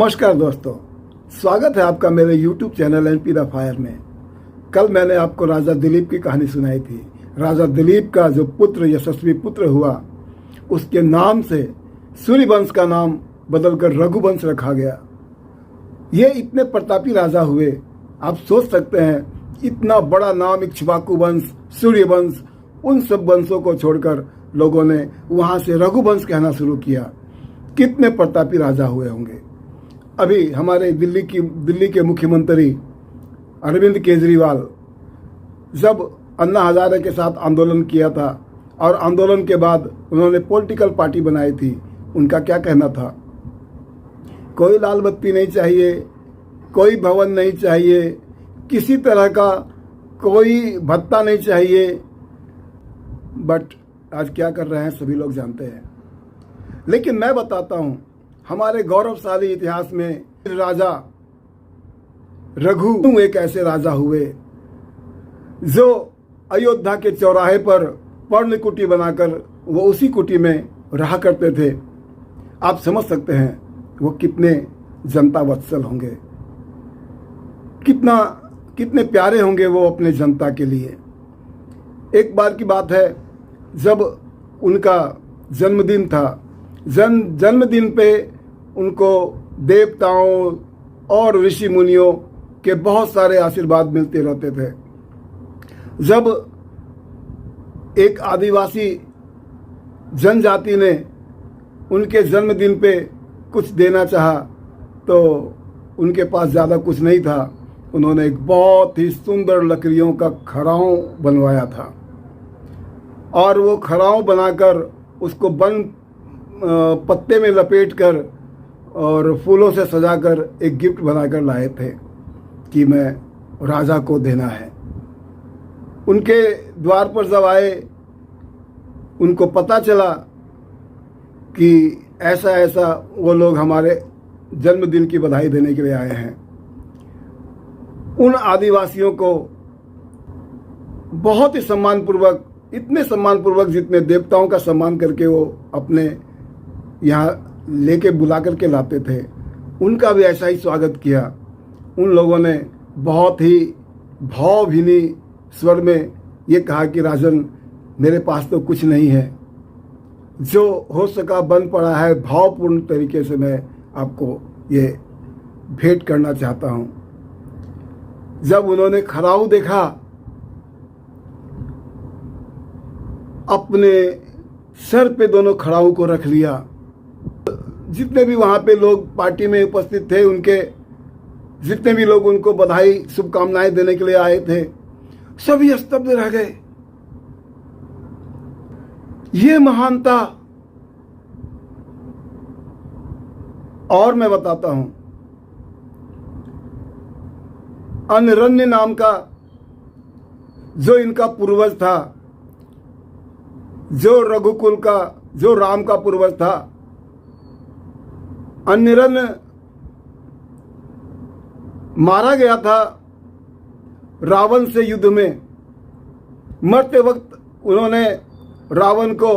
नमस्कार दोस्तों, स्वागत है आपका मेरे YouTube channel NP the fire में। कल मैंने आपको राजा दिलीप की कहानी सुनाई थी। राजा दिलीप का जो पुत्र यशस्वी पुत्र हुआ, उसके नाम से सूर्यवंश का नाम बदलकर रघुवंश रखा गया। ये इतने प्रतापी राजा हुए, आप सोच सकते हैं इतना बड़ा नाम इक्ष्वाकु वंश, सूर्यवंश, उन सब वंशों को छोड़कर लोगों ने वहाँ से रघुवंश कहना शुरू किया। कितने प्रतापी राजा हुए होंगे। अभी हमारे दिल्ली के मुख्यमंत्री अरविंद केजरीवाल जब अन्ना हजारे के साथ आंदोलन किया था और आंदोलन के बाद उन्होंने पॉलिटिकल पार्टी बनाई थी, उनका क्या कहना था? कोई लाल बत्ती नहीं चाहिए, कोई भवन नहीं चाहिए, किसी तरह का कोई भत्ता नहीं चाहिए। बट आज क्या कर रहे हैं सभी लोग जानते हैं। लेकिन मैं बताता हूं, हमारे गौरवशाली इतिहास में राजा रघु एक ऐसे राजा हुए जो अयोध्या के चौराहे पर पर्ण कुटी बनाकर वो उसी कुटी में रहा करते थे। आप समझ सकते हैं वो कितने जनता वत्सल होंगे, कितने प्यारे होंगे वो अपने जनता के लिए। एक बार की बात है, जब उनका जन्मदिन था, जन्मदिन पे उनको देवताओं और ऋषि मुनियों के बहुत सारे आशीर्वाद मिलते रहते थे। जब एक आदिवासी जनजाति ने उनके जन्मदिन पे कुछ देना चाहा तो उनके पास ज़्यादा कुछ नहीं था। उन्होंने एक बहुत ही सुंदर लकड़ियों का खड़ाऊं बनवाया था और वो खड़ाऊं बनाकर उसको पत्ते में लपेटकर और फूलों से सजाकर एक गिफ्ट बनाकर लाए थे कि मैं राजा को देना है। उनके द्वार पर जब आए, उनको पता चला कि ऐसा ऐसा वो लोग हमारे जन्मदिन की बधाई देने के लिए आए हैं। उन आदिवासियों को बहुत ही सम्मानपूर्वक, इतने सम्मानपूर्वक जितने देवताओं का सम्मान करके वो अपने यहाँ लेके बुला करके लाते थे, उनका भी ऐसा ही स्वागत किया। उन लोगों ने बहुत ही भावभीनी स्वर में ये कहा कि राजन, मेरे पास तो कुछ नहीं है, जो हो सका बन पड़ा है, भावपूर्ण तरीके से मैं आपको ये भेंट करना चाहता हूँ। जब उन्होंने खड़ाऊ देखा, अपने सर पे दोनों खड़ाऊ को रख लिया। जितने भी वहाँ पे लोग पार्टी में उपस्थित थे, उनके जितने भी लोग उनको बधाई शुभकामनाएं देने के लिए आए थे, सभी स्तब्ध रह गए। ये महानता। और मैं बताता हूं, अनरण्य नाम का जो इनका पूर्वज था, जो रघुकुल का, जो राम का पूर्वज था, अनरण्य मारा गया था रावण से युद्ध में। मरते वक्त उन्होंने रावण को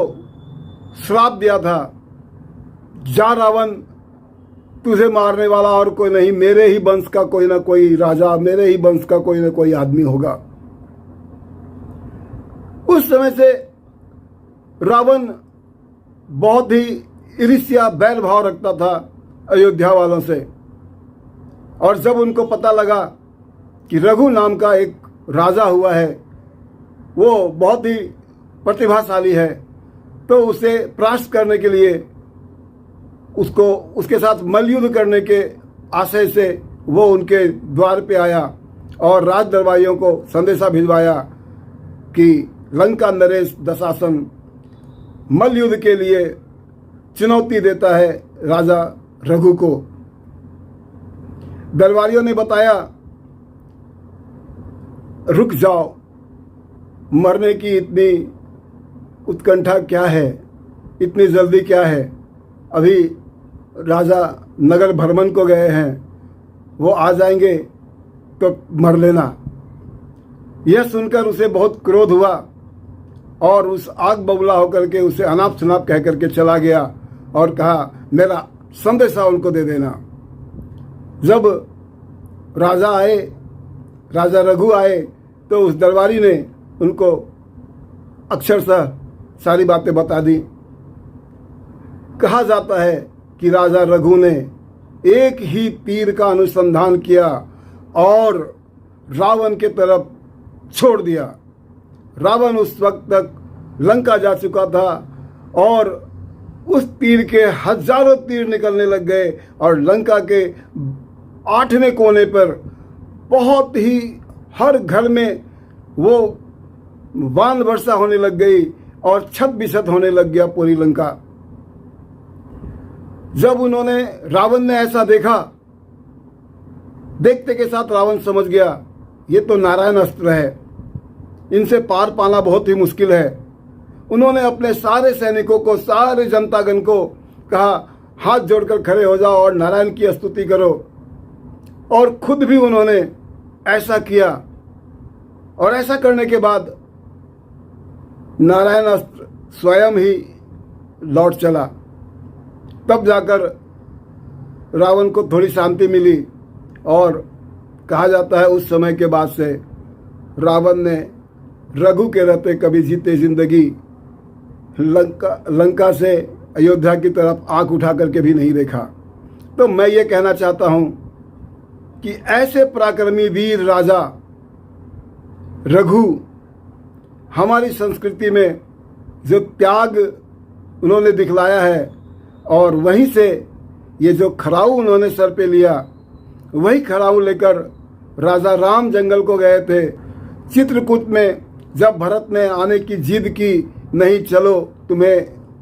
श्राप दिया था, जा रावण, तुझे मारने वाला और कोई नहीं, मेरे ही वंश का कोई ना कोई राजा, मेरे ही वंश का कोई ना कोई आदमी होगा। उस समय से रावण बहुत ही ईर्ष्या, बैर भाव रखता था अयोध्या वालों से। और जब उनको पता लगा कि रघु नाम का एक राजा हुआ है, वो बहुत ही प्रतिभाशाली है, तो उसे परास्त करने के लिए, उसको उसके साथ मल्लयुद्ध करने के आशय से वो उनके द्वार पे आया और राज दरबारियों को संदेशा भिजवाया कि लंका नरेश दशासन मल्लयुद्ध के लिए चुनौती देता है राजा रघु को। दरबारियों ने बताया, रुक जाओ, मरने की इतनी उत्कंठा क्या है, इतनी जल्दी क्या है? अभी राजा नगर भ्रमण को गए हैं, वो आ जाएंगे तो मर लेना। यह सुनकर उसे बहुत क्रोध हुआ और उस आग बबूला होकर के उसे अनाप शनाप कह करके चला गया और कहा, मेरा संदेशा उनको दे देना। जब राजा आए, राजा रघु आए, तो उस दरबारी ने उनको अक्षरशः सारी बातें बता दी। कहा जाता है कि राजा रघु ने एक ही तीर का अनुसंधान किया और रावण के तरफ छोड़ दिया। रावण उस वक्त तक लंका जा चुका था और उस तीर के हजारों तीर निकलने लग गए और लंका के 8वें कोने पर बहुत ही हर घर में वो वान वर्षा होने लग गई और छत बिछत होने लग गया पूरी लंका। जब उन्होंने, रावण ने ऐसा देखा, देखते के साथ रावण समझ गया ये तो नारायण अस्त्र है, इनसे पार पाना बहुत ही मुश्किल है। उन्होंने अपने सारे सैनिकों को, सारे जनतागण को कहा हाथ जोड़कर खड़े हो जाओ और नारायण की स्तुति करो। और खुद भी उन्होंने ऐसा किया और ऐसा करने के बाद नारायण अस्त्र स्वयं ही लौट चला। तब जाकर रावण को थोड़ी शांति मिली और कहा जाता है उस समय के बाद से रावण ने रघु के रहते कभी जीते जिंदगी लंका से अयोध्या की तरफ आंख उठा करके भी नहीं देखा। तो मैं ये कहना चाहता हूँ कि ऐसे पराक्रमी वीर राजा रघु हमारी संस्कृति में जो त्याग उन्होंने दिखलाया है और वहीं से ये जो खराऊ उन्होंने सर पे लिया, वही खराऊ लेकर राजा राम जंगल को गए थे। चित्रकूट में जब भरत ने आने की जिद की, नहीं चलो तुम्हें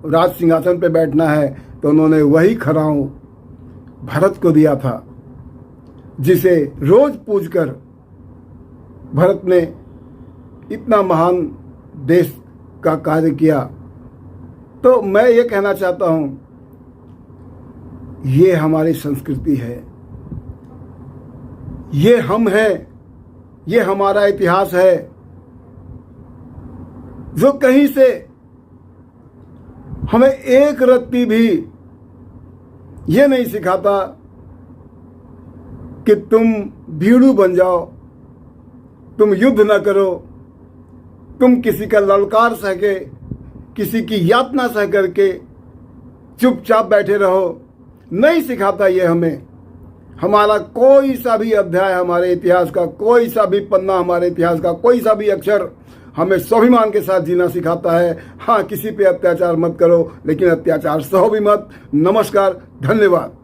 राज सिंहासन पे बैठना है, तो उन्होंने वही खराऊ भरत को दिया था, जिसे रोज पूजकर भरत ने इतना महान देश का कार्य किया। तो मैं ये कहना चाहता हूँ ये हमारी संस्कृति है, ये हम हैं, ये हमारा इतिहास है, जो कहीं से हमें एक रत्ती भी ये नहीं सिखाता कि तुम भीड़ू बन जाओ, तुम युद्ध न करो, तुम किसी का ललकार सह के, किसी की यातना सह करके चुपचाप बैठे रहो। नहीं सिखाता ये हमें। हमारा कोई सा भी अध्याय हमारे इतिहास का, कोई सा भी पन्ना हमारे इतिहास का, कोई सा भी अक्षर हमें स्वाभिमान के साथ जीना सिखाता है। हाँ, किसी पे अत्याचार मत करो, लेकिन अत्याचार सहो भी मत। नमस्कार, धन्यवाद।